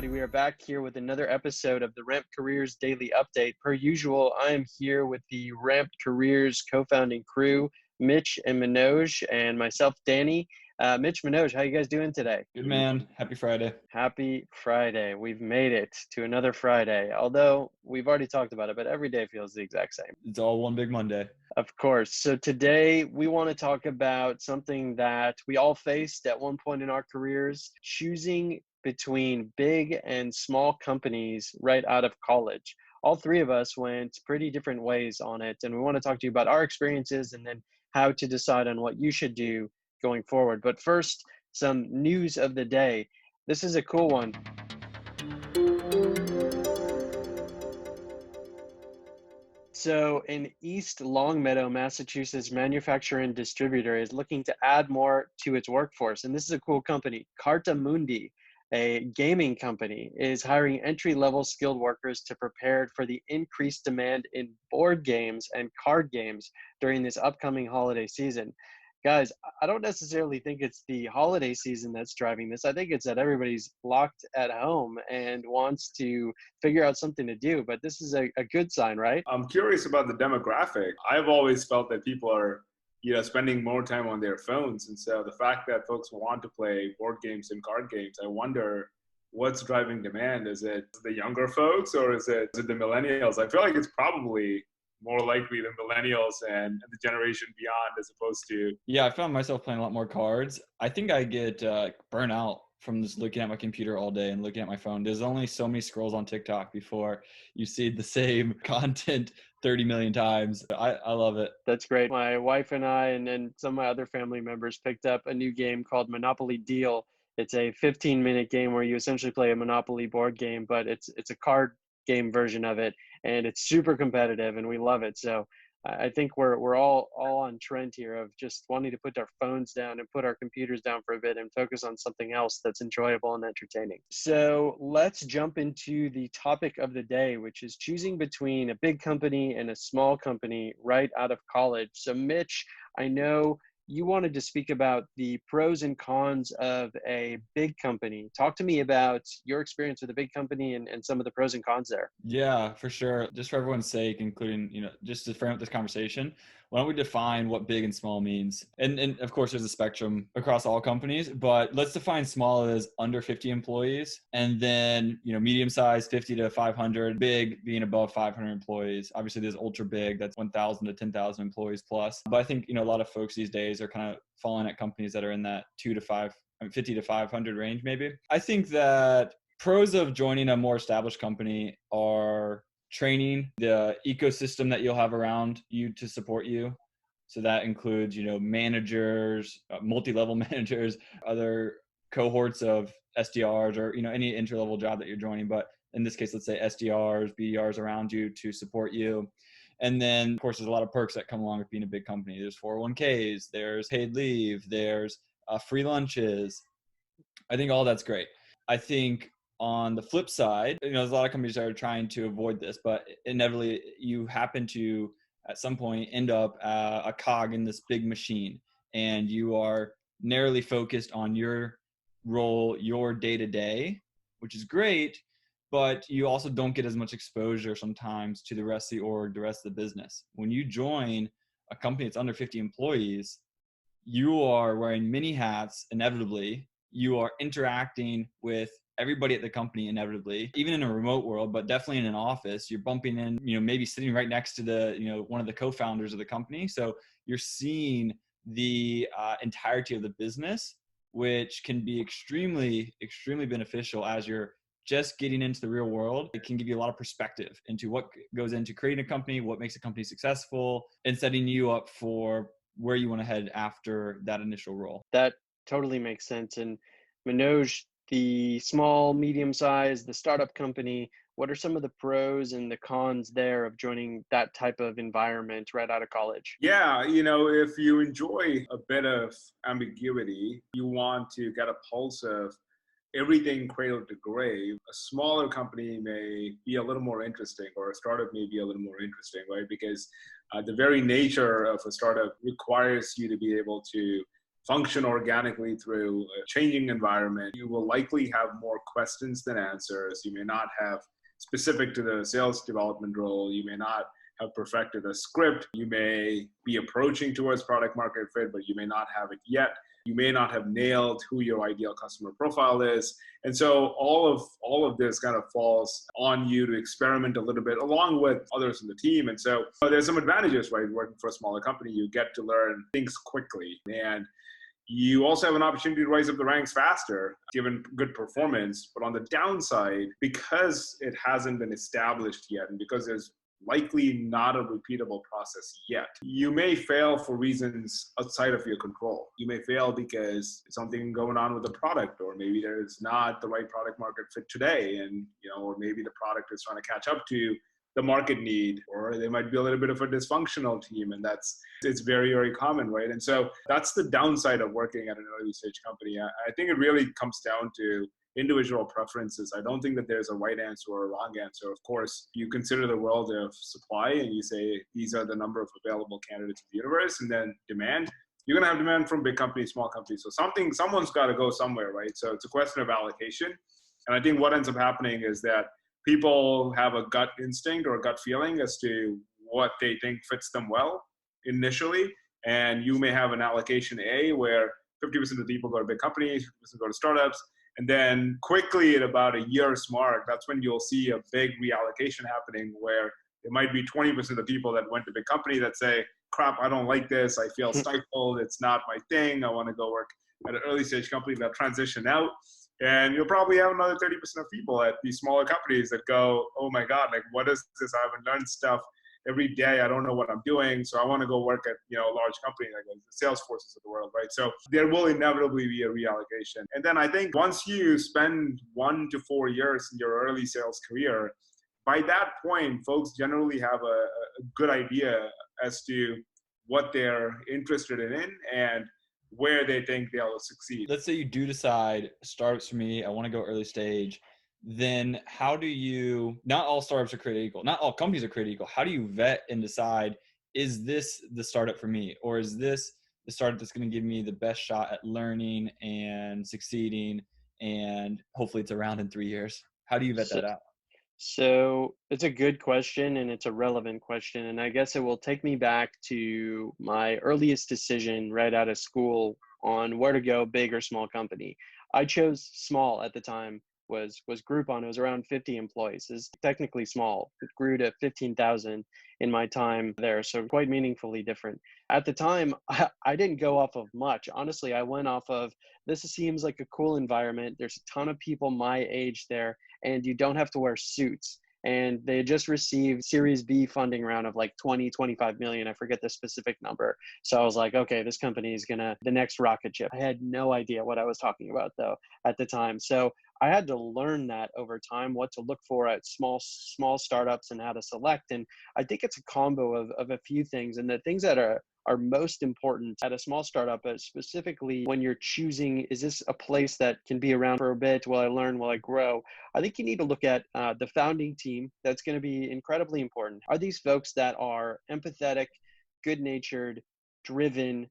everybody. We are back here with another episode of the Ramp Careers Daily Update. Per usual, I am here with the Ramp Careers co-founding crew, Mitch and Manoj, and myself, Danny. Mitch, Manoj, how you guys doing today? Good, man. Happy Friday. Happy Friday. We've made it to another Friday, although we've already talked about it, but every day feels the exact same. It's all one big Monday. Of course. So today we want to talk about something that we all faced at one point in our careers, choosing between big and small companies right out of college. All three of us went pretty different ways on it, and we want to talk to you about our experiences and then how to decide on what you should do going forward. But first, some news of the day. This is a cool one. So in East Longmeadow, Massachusetts, manufacturer and distributor is looking to add more to its workforce. And this is a cool company. Carta Mundi, a gaming company, is hiring entry-level skilled workers to prepare for the increased demand in board games and card games during this upcoming holiday season. Guys, I don't necessarily think it's the holiday season that's driving this. I think it's that everybody's locked at home and wants to figure out something to do. But this is a good sign, right? I'm curious about the demographic. I've always felt that people are, spending more time on their phones. And so the fact that folks want to play board games and card games, I wonder what's driving demand. Is it the younger folks or is it the millennials? I feel like it's probably more likely the millennials and the generation beyond as opposed to... Yeah, I found myself playing a lot more cards. I think I get burnt out from just looking at my computer all day and looking at my phone. There's only so many scrolls on TikTok before you see the same content 30 million times. I love it. That's great. My wife and I and then some of my other family members picked up a new game called Monopoly Deal. It's a 15-minute game where you essentially play a Monopoly board game, but it's a card game version of it, and it's super competitive and we love it. So I think we're all on trend here of just wanting to put our phones down and put our computers down for a bit and focus on something else that's enjoyable and entertaining. So let's jump into the topic of the day, which is choosing between a big company and a small company right out of college. So Mitch, I know you wanted to speak about the pros and cons of a big company. Talk to me about your experience with a big company and some of the pros and cons there. Yeah, for sure. Just for everyone's sake, including, just to frame up this conversation, why don't we define what big and small means? And of course, there's a spectrum across all companies, but let's define small as under 50 employees. And then, medium size, 50 to 500, big being above 500 employees. Obviously, there's ultra big, that's 1,000 to 10,000 employees plus. But I think, a lot of folks these days are kind of falling at companies that are in that 50 to 500 range, maybe. I think that pros of joining a more established company are training, the ecosystem that you'll have around you to support you. So that includes, managers, multi-level managers, other cohorts of SDRs or, any entry-level job that you're joining. But in this case, let's say SDRs, BDRs around you to support you. And then, of course, there's a lot of perks that come along with being a big company. There's 401ks, there's paid leave, there's free lunches. I think all that's great. I think on the flip side, there's a lot of companies that are trying to avoid this, but inevitably you happen to, at some point, end up a cog in this big machine, and you are narrowly focused on your role, your day-to-day, which is great, but you also don't get as much exposure sometimes to the rest of the org, the rest of the business. When you join a company that's under 50 employees, you are wearing many hats inevitably. You are interacting with everybody at the company inevitably, even in a remote world, but definitely in an office. You're bumping in, maybe sitting right next to the, one of the co-founders of the company. So you're seeing the entirety of the business, which can be extremely, extremely beneficial as you're just getting into the real world. It can give you a lot of perspective into what goes into creating a company, what makes a company successful, and setting you up for where you want to head after that initial role. That totally makes sense. And Manoj, the small, medium size, the startup company, what are some of the pros and the cons there of joining that type of environment right out of college? Yeah, if you enjoy a bit of ambiguity, you want to get a pulse of everything cradle to grave, a smaller company may be a little more interesting, or a startup may be a little more interesting, right? Because the very nature of a startup requires you to be able to function organically through a changing environment. You will likely have more questions than answers. You may not have specific to the sales development role. You may not have perfected a script. You may be approaching towards product market fit, but you may not have it yet. You may not have nailed who your ideal customer profile is. And so all of this kind of falls on you to experiment a little bit along with others in the team. And so there's some advantages, right? Working for a smaller company, you get to learn things quickly. And you also have an opportunity to rise up the ranks faster, given good performance. But on the downside, because it hasn't been established yet, and because there's likely not a repeatable process yet, you may fail for reasons outside of your control. You may fail because something going on with the product, or maybe there's not the right product market fit today, and or maybe the product is trying to catch up to the market need, or there might be a little bit of a dysfunctional team, and it's very, very common, right? And so that's the downside of working at an early stage company. I think it really comes down to individual preferences. I don't think that there's a right answer or a wrong answer. Of course, you consider the world of supply and you say these are the number of available candidates in the universe, and then demand. You're going to have demand from big companies, small companies. So someone's got to go somewhere, right? So it's a question of allocation. And I think what ends up happening is that people have a gut instinct or a gut feeling as to what they think fits them well initially. And you may have an allocation A where 50% of the people go to big companies, 50% go to startups. And then quickly at about a year's mark, that's when you'll see a big reallocation happening where there might be 20% of the people that went to big company that say, crap, I don't like this. I feel stifled. It's not my thing. I want to go work at an early stage company that transition out. And you'll probably have another 30% of people at these smaller companies that go, oh my God, like, what is this? I haven't learned stuff every day. I don't know what I'm doing. So I want to go work at, a large company like the Salesforces of the world, right? So there will inevitably be a reallocation. And then I think once you spend 1 to 4 years in your early sales career, by that point, folks generally have a good idea as to what they're interested in and where they think they'll succeed. Let's say you do decide startups for me, I want to go early stage. Then how do you, not all startups are created equal. Not all companies are created equal. How do you vet and decide, is this the startup for me? Or is this the startup that's going to give me the best shot at learning and succeeding? And hopefully it's around in 3 years. How do you vet that out? So it's a good question, and it's a relevant question. And I guess it will take me back to my earliest decision right out of school on where to go, big or small company. I chose small at the time, was Groupon. It was around 50 employees. It's technically small. It grew to 15,000 in my time there. So quite meaningfully different. At the time, I didn't go off of much. Honestly, I went off of, this seems like a cool environment. There's a ton of people my age there, and you don't have to wear suits. And they had just received Series B funding round of like 25 million. I forget the specific number. So I was like, okay, this company is the next rocket ship. I had no idea what I was talking about though at the time. So I had to learn that over time, what to look for at small startups and how to select. And I think it's a combo of a few things. And the things that are most important at a small startup, specifically when you're choosing, is this a place that can be around for a bit? Will I learn? Will I grow? I think you need to look at the founding team. That's going to be incredibly important. Are these folks that are empathetic, good-natured, driven,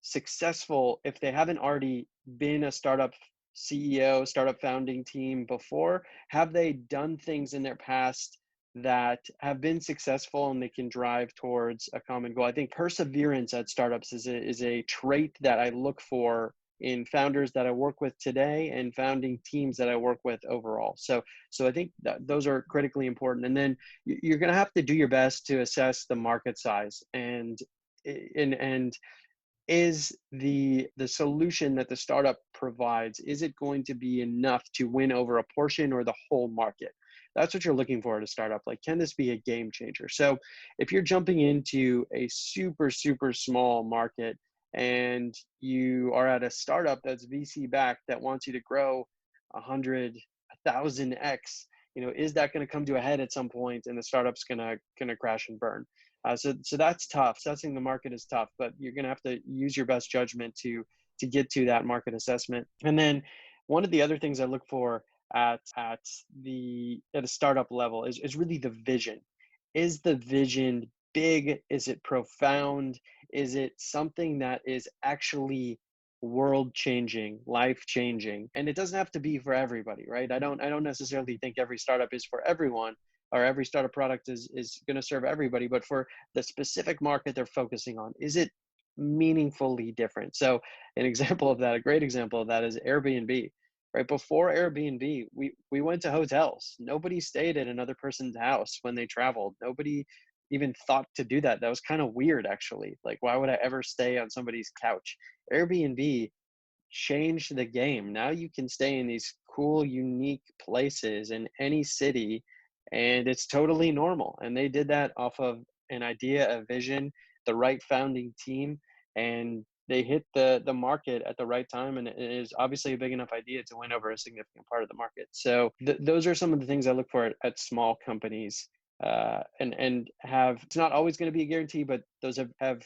successful? If they haven't already been a startup CEO, startup founding team before, have they done things in their past that have been successful and they can drive towards a common goal? I think perseverance at startups is a trait that I look for in founders that I work with today and founding teams that I work with overall. So I think that those are critically important. And then you're going to have to do your best to assess the market size and is the solution that the startup provides, is it going to be enough to win over a portion or the whole market? That's what you're looking for at a startup. Like, can this be a game changer? So if you're jumping into a super, super small market and you are at a startup that's VC backed that wants you to grow 100, 1,000x, is that going to come to a head at some point and the startup's going to crash and burn? So that's tough. Assessing the market is tough, but you're going to have to use your best judgment to get to that market assessment. And then one of the other things I look for at a startup level is really the vision. Is the vision big? Is it profound? Is it something that is actually world changing, life changing. And it doesn't have to be for everybody, right? I don't necessarily think every startup is for everyone, or every startup product is going to serve everybody, but for the specific market they're focusing on, is it meaningfully different? So an example of that, a great example of that, is Airbnb. Right before Airbnb, we went to hotels. Nobody stayed at another person's house when they traveled. Nobody even thought to do that. That was kind of weird, actually. Like, why would I ever stay on somebody's couch? Airbnb changed the game. Now you can stay in these cool, unique places in any city, and it's totally normal. And they did that off of an idea, a vision, the right founding team, and they hit the market at the right time. And it is obviously a big enough idea to win over a significant part of the market. So those are some of the things I look for at small companies. And have, it's not always going to be a guarantee, but those have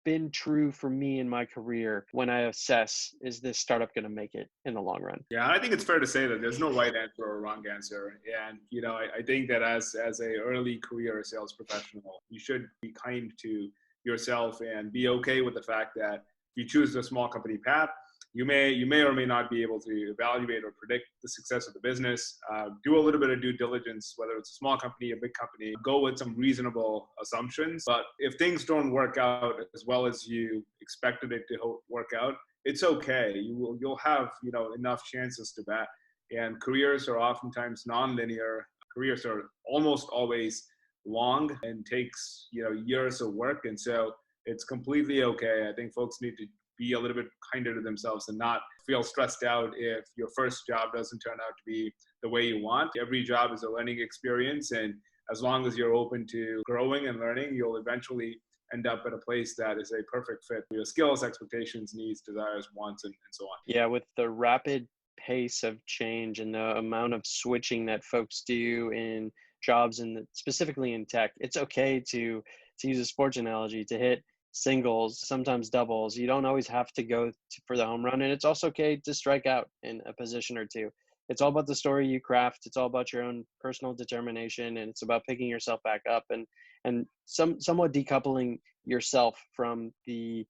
been true for me in my career when I assess, is this startup going to make it in the long run? Yeah, I think it's fair to say that there's no right answer or wrong answer. And, I think that as a early career sales professional, you should be kind to yourself and be okay with the fact that if you choose the small company path, you may or may not be able to evaluate or predict the success of the business. Do a little bit of due diligence, whether it's a small company, a big company. Go with some reasonable assumptions. But if things don't work out as well as you expected it to work out, it's okay. You'll have enough chances to bat. And careers are oftentimes non-linear. Careers are almost always long and takes years of work. And so it's completely okay. I think folks need to be a little bit kinder to themselves and not feel stressed out if your first job doesn't turn out to be the way you want. Every job is a learning experience, and as long as you're open to growing and learning, you'll eventually end up at a place that is a perfect fit for your skills, expectations, needs, desires, wants, and so on. Yeah, with the rapid pace of change and the amount of switching that folks do in jobs, and specifically in tech, it's okay to use a sports analogy, to hit singles, sometimes doubles. You don't always have to go for the home run, and it's also okay to strike out in a position or two. It's all about the story you craft. It's all about your own personal determination, and it's about picking yourself back up and somewhat decoupling yourself from the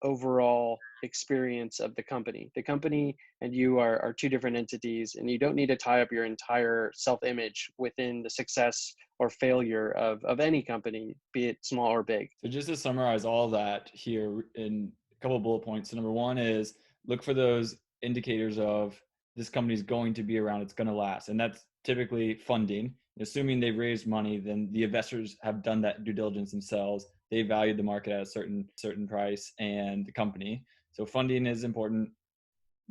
overall experience of the company. The company and you are two different entities, and you don't need to tie up your entire self-image within the success or failure of any company, be it small or big. So just to summarize all that here in a couple of bullet points. So number one is look for those indicators of this company is going to be around, it's going to last. And that's typically funding. Assuming they've raised money, then the investors have done that due diligence themselves. They valued the market at a certain price and the company. So funding is important.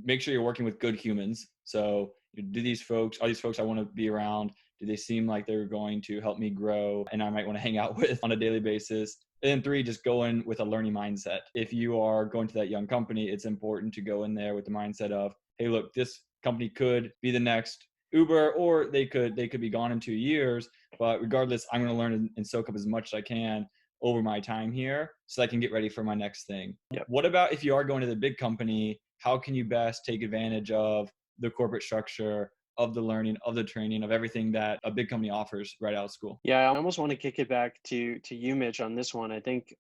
Make sure you're working with good humans. So are these folks I want to be around? Do they seem like they're going to help me grow and I might want to hang out with on a daily basis? And then three, just go in with a learning mindset. If you are going to that young company, it's important to go in there with the mindset of, hey, look, this company could be the next Uber, or they could be gone in 2 years. But regardless, I'm going to learn and soak up as much as I can over my time here so I can get ready for my next thing. Yep. What about if you are going to the big company? How can you best take advantage of the corporate structure, of the learning, of the training, of everything that a big company offers right out of school? Yeah, I almost want to kick it back to you, Mitch, on this one. I think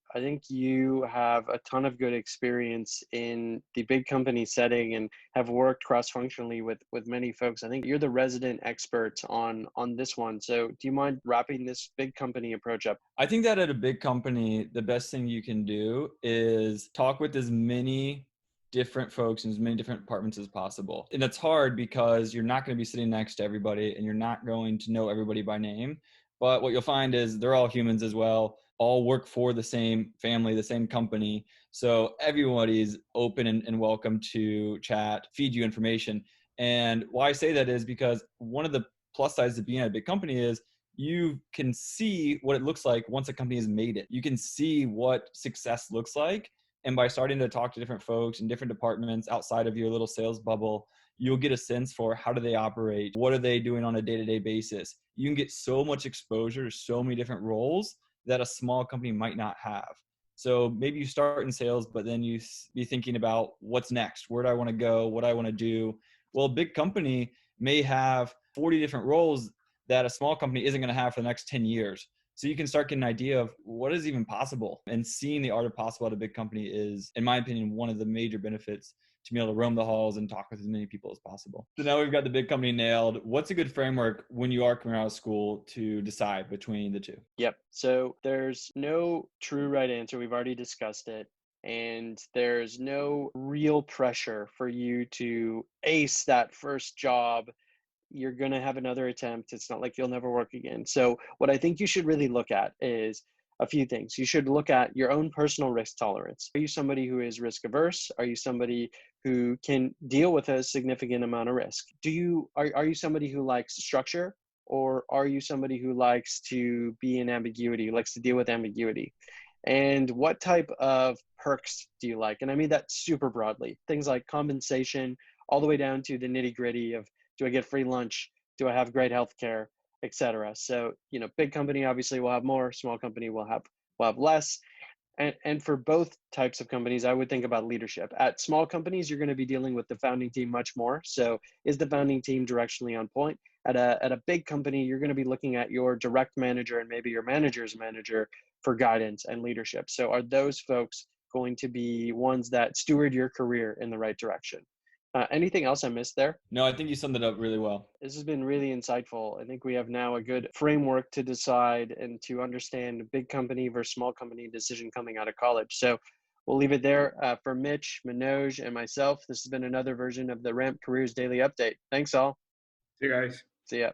you have a ton of good experience in the big company setting and have worked cross-functionally with many folks. I think you're the resident expert on this one. So do you mind wrapping this big company approach up? I think that at a big company, the best thing you can do is talk with as many different folks in as many different departments as possible. And that's hard because you're not going to be sitting next to everybody and you're not going to know everybody by name. But what you'll find is they're all humans as well, all work for the same family, the same company. So everybody's open and welcome to chat, feed you information. And why I say that is because one of the plus sides of being at a big company is you can see what it looks like once a company has made it. You can see what success looks like. And by starting to talk to different folks in different departments outside of your little sales bubble, you'll get a sense for how do they operate? What are they doing on a day-to-day basis? You can get so much exposure to so many different roles that a small company might not have. So maybe you start in sales, but then you be thinking about what's next? Where do I want to go? What do I want to do? Well, a big company may have 40 different roles that a small company isn't going to have for the next 10 years. So you can start getting an idea of what is even possible, and seeing the art of possible at a big company is, in my opinion, one of the major benefits to be able to roam the halls and talk with as many people as possible. So now we've got the big company nailed. What's a good framework when you are coming out of school to decide between the two? Yep. So there's no true right answer. We've already discussed it. And there's no real pressure for you to ace that first job. You're going to have another attempt. It's not like you'll never work again. So what I think you should really look at is a few things. You should look at your own personal risk tolerance. Are you somebody who is risk averse? Are you somebody who can deal with a significant amount of risk? Are you somebody who likes structure, or are you somebody who likes to be in ambiguity, who likes to deal with ambiguity? And what type of perks do you like? And I mean that super broadly. Things like compensation, all the way down to the nitty gritty of, do I get free lunch? Do I have great healthcare, et cetera? So, big company obviously will have more, small company will have less. And for both types of companies, I would think about leadership. At small companies, you're going to be dealing with the founding team much more. So is the founding team directionally on point? At a big company, you're going to be looking at your direct manager and maybe your manager's manager for guidance and leadership. So are those folks going to be ones that steward your career in the right direction? Anything else I missed there? No, I think you summed it up really well. This has been really insightful. I think we have now a good framework to decide and to understand big company versus small company decision coming out of college. So we'll leave it there. For Mitch, Manoj, and myself, this has been another version of the Ramp Careers Daily Update. Thanks all. See you guys. See ya.